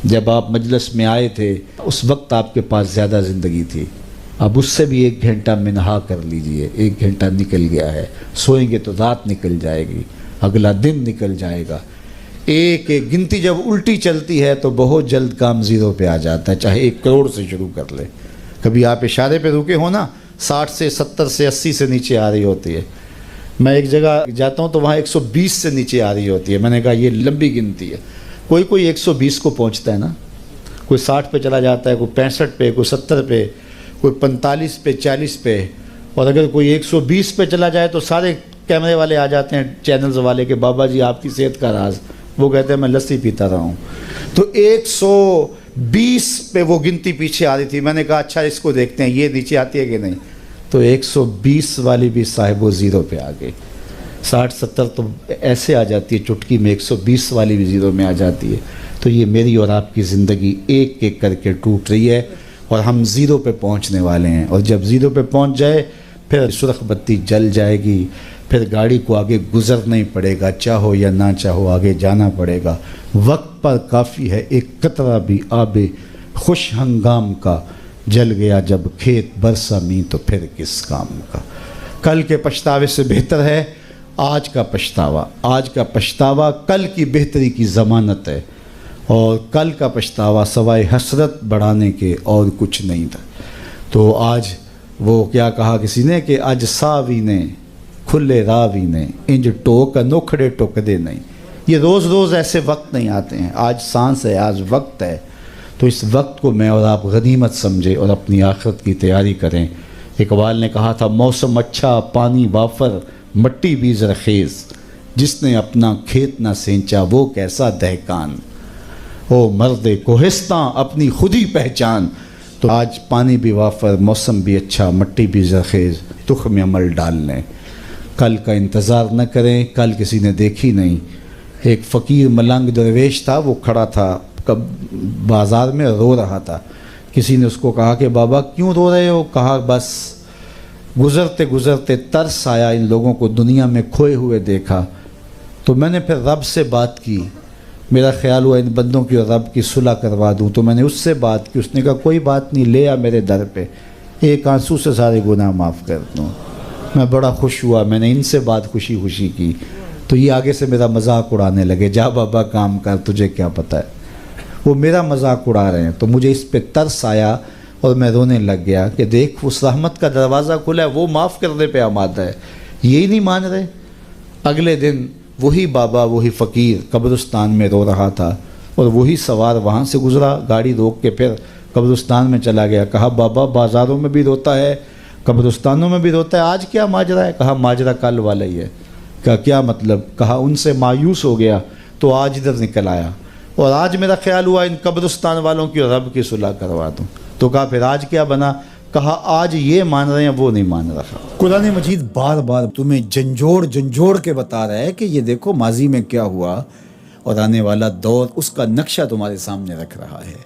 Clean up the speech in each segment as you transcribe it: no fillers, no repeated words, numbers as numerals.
جب آپ مجلس میں آئے تھے اس وقت آپ کے پاس زیادہ زندگی تھی، اب اس سے بھی 1 گھنٹہ منہا کر لیجئے، 1 گھنٹہ نکل گیا ہے، سوئیں گے تو رات نکل جائے گی، اگلا دن نکل جائے گا۔ ایک ایک گنتی جب الٹی چلتی ہے تو بہت جلد کام زیرو پہ آ جاتا ہے، چاہے 1 کروڑ سے شروع کر لے۔ کبھی آپ اشارے پہ رکے ہو نا، 60 سے 70 سے 80 سے نیچے آ رہی ہوتی ہے۔ میں ایک جگہ جاتا ہوں تو وہاں 120 سے نیچے آ رہی ہوتی ہے، میں نے کہا یہ لمبی گنتی ہے۔ کوئی 120 کو پہنچتا ہے نا، کوئی 60 پہ چلا جاتا ہے، کوئی 65 پہ، کوئی 70 پہ، کوئی 45 پہ، 40 پہ، اور اگر کوئی 120 پہ چلا جائے تو سارے کیمرے والے آ جاتے ہیں، چینلز والے، کہ بابا جی آپ کی صحت کا راز۔ وہ کہتے ہیں میں لسی پیتا رہا ہوں۔ تو 120 پہ وہ گنتی پیچھے آ رہی تھی، میں نے کہا اچھا اس کو دیکھتے ہیں یہ نیچے آتی ہے کہ نہیں، تو 120 والی بھی صاحب وہ زیرو پہ آ گئی۔ 60-70 تو ایسے آ جاتی ہے چٹکی میں، 120 والی بھی زیرو میں آ جاتی ہے۔ تو یہ میری اور آپ کی زندگی ایک ایک کر کے ٹوٹ رہی ہے اور ہم زیرو پہ پہنچنے والے ہیں، اور جب زیرو پہ پہنچ جائے پھر سرخ بتی جل جائے گی، پھر گاڑی کو آگے گزرنا ہی پڑے گا، چاہو یا نہ چاہو آگے جانا پڑے گا۔ وقت پر کافی ہے ایک قطرہ بھی آب خوش ہنگام کا، جل گیا جب کھیت برسا می تو پھر کس کام کا۔ کل کے پچھتاوے سے بہتر ہے آج کا پچھتاوا، آج کا پچھتاوا کل کی بہتری کی ضمانت ہے، اور کل کا پچھتاوا سوائے حسرت بڑھانے کے اور کچھ نہیں تھا۔ تو آج وہ کیا کہا کسی نے کہ اج ساوی نے کھلے راوی نے انج ٹوک نوکھڑے ٹوک دے نہیں۔ یہ روز روز ایسے وقت نہیں آتے ہیں، آج سانس ہے، آج وقت ہے، تو اس وقت کو میں اور آپ غنیمت سمجھے اور اپنی آخرت کی تیاری کریں۔ اقبال نے کہا تھا موسم اچھا پانی وافر مٹی بھی زرخیز، جس نے اپنا کھیت نہ سینچا وہ کیسا دہقان، او مرد کوہستاں اپنی خود ہی پہچان۔ تو آج پانی بھی وافر، موسم بھی اچھا، مٹی بھی زرخیز، تخم عمل ڈال لیں، کل کا انتظار نہ کریں، کل کسی نے دیکھی نہیں۔ ایک فقیر ملنگ درویش تھا، وہ کھڑا تھا بازار میں رو رہا تھا۔ کسی نے اس کو کہا کہ بابا کیوں رو رہے ہو؟ کہا بس گزرتے گزرتے ترس آیا، ان لوگوں کو دنیا میں کھوئے ہوئے دیکھا، تو میں نے پھر رب سے بات کی، میرا خیال ہوا ان بندوں کی اور رب کی صلح کروا دوں، تو میں نے اس سے بات کی، اس نے کہا کوئی بات نہیں، لے آ میرے در پہ، ایک آنسو سے سارے گناہ معاف کر دوں۔ میں بڑا خوش ہوا، میں نے ان سے بات خوشی خوشی کی، تو یہ آگے سے میرا مذاق اڑانے لگے، جا بابا کام کر، تجھے کیا پتہ ہے۔ وہ میرا مذاق اڑا رہے ہیں، تو مجھے اس پہ ترس آیا اور میں رونے لگ گیا کہ دیکھ اس رحمت کا دروازہ کھلا ہے، وہ معاف کرنے پہ آمادہ ہے، یہی نہیں مان رہے۔ اگلے دن وہی بابا، وہی فقیر قبرستان میں رو رہا تھا، اور وہی سوار وہاں سے گزرا، گاڑی روک کے پھر قبرستان میں چلا گیا۔ کہا بابا بازاروں میں بھی روتا ہے، قبرستانوں میں بھی روتا ہے، آج کیا ماجرا ہے؟ کہا ماجرا کل والا ہی ہے۔ کہا کیا مطلب؟ کہا ان سے مایوس ہو گیا تو آج ادھر نکل آیا، اور آج میرا خیال ہوا ان قبرستان والوں کی اور رب کی صلح کروا دوں۔ تو کہا پھر آج کیا بنا؟ کہا آج یہ مان رہے ہیں، وہ نہیں مان رہا۔ قرآن مجید بار بار تمہیں جھنجھوڑ کے بتا رہا ہے کہ یہ دیکھو ماضی میں کیا ہوا، اور آنے والا دور اس کا نقشہ تمہارے سامنے رکھ رہا ہے۔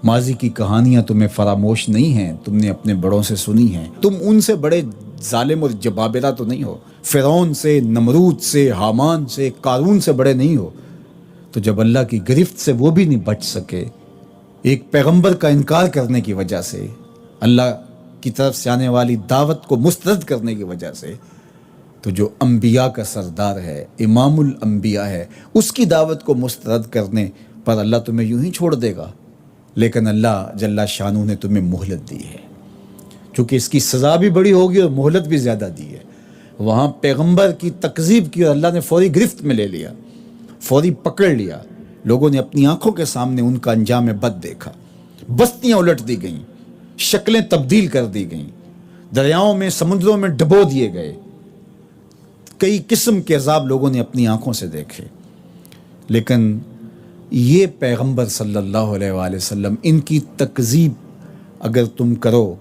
ماضی کی کہانیاں تمہیں فراموش نہیں ہیں، تم نے اپنے بڑوں سے سنی ہیں، تم ان سے بڑے ظالم اور جبابرہ تو نہیں ہو، فرعون سے، نمرود سے، حامان سے، قارون سے بڑے نہیں ہو۔ تو جب اللہ کی گرفت سے وہ بھی نہیں بچ سکے، ایک پیغمبر کا انکار کرنے کی وجہ سے، اللہ کی طرف سے آنے والی دعوت کو مسترد کرنے کی وجہ سے، تو جو انبیاء کا سردار ہے، امام الانبیاء ہے، اس کی دعوت کو مسترد کرنے پر اللہ تمہیں یوں ہی چھوڑ دے گا؟ لیکن اللہ جل شانہ نے تمہیں مہلت دی ہے، چونکہ اس کی سزا بھی بڑی ہوگی اور مہلت بھی زیادہ دی ہے۔ وہاں پیغمبر کی تکذیب کی اور اللہ نے فوری گرفت میں لے لیا، فوری پکڑ لیا، لوگوں نے اپنی آنکھوں کے سامنے ان کا انجام بد دیکھا، بستیاں الٹ دی گئیں، شکلیں تبدیل کر دی گئیں، دریاؤں میں، سمندروں میں ڈبو دیے گئے، کئی قسم کے عذاب لوگوں نے اپنی آنکھوں سے دیکھے۔ لیکن یہ پیغمبر صلی اللہ علیہ وآلہ وسلم، ان کی تکذیب اگر تم کرو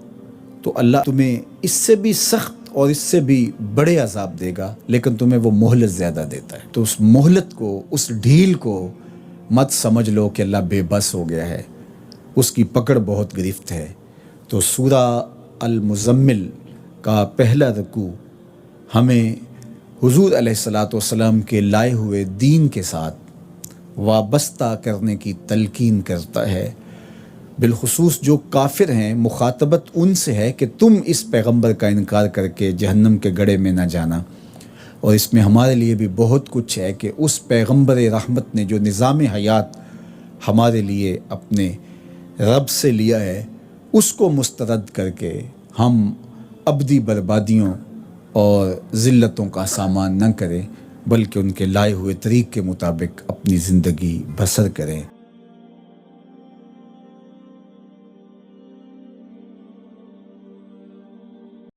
تو اللہ تمہیں اس سے بھی سخت اور اس سے بھی بڑے عذاب دے گا، لیکن تمہیں وہ مہلت زیادہ دیتا ہے۔ تو اس مہلت کو، اس ڈھیل کو مت سمجھ لو کہ اللہ بے بس ہو گیا ہے، اس کی پکڑ بہت گرفت ہے۔ تو سورہ المزمل کا پہلا رکوع ہمیں حضور علیہ الصلوۃ والسلام کے لائے ہوئے دین کے ساتھ وابستہ کرنے کی تلقین کرتا ہے۔ بالخصوص جو کافر ہیں، مخاطبت ان سے ہے کہ تم اس پیغمبر کا انکار کر کے جہنم کے گڑھے میں نہ جانا۔ اور اس میں ہمارے لیے بھی بہت کچھ ہے کہ اس پیغمبر رحمت نے جو نظام حیات ہمارے لیے اپنے رب سے لیا ہے، اس کو مسترد کر کے ہم ابدی بربادیوں اور ذلتوں کا سامان نہ کریں، بلکہ ان کے لائے ہوئے طریق کے مطابق اپنی زندگی بسر کریں۔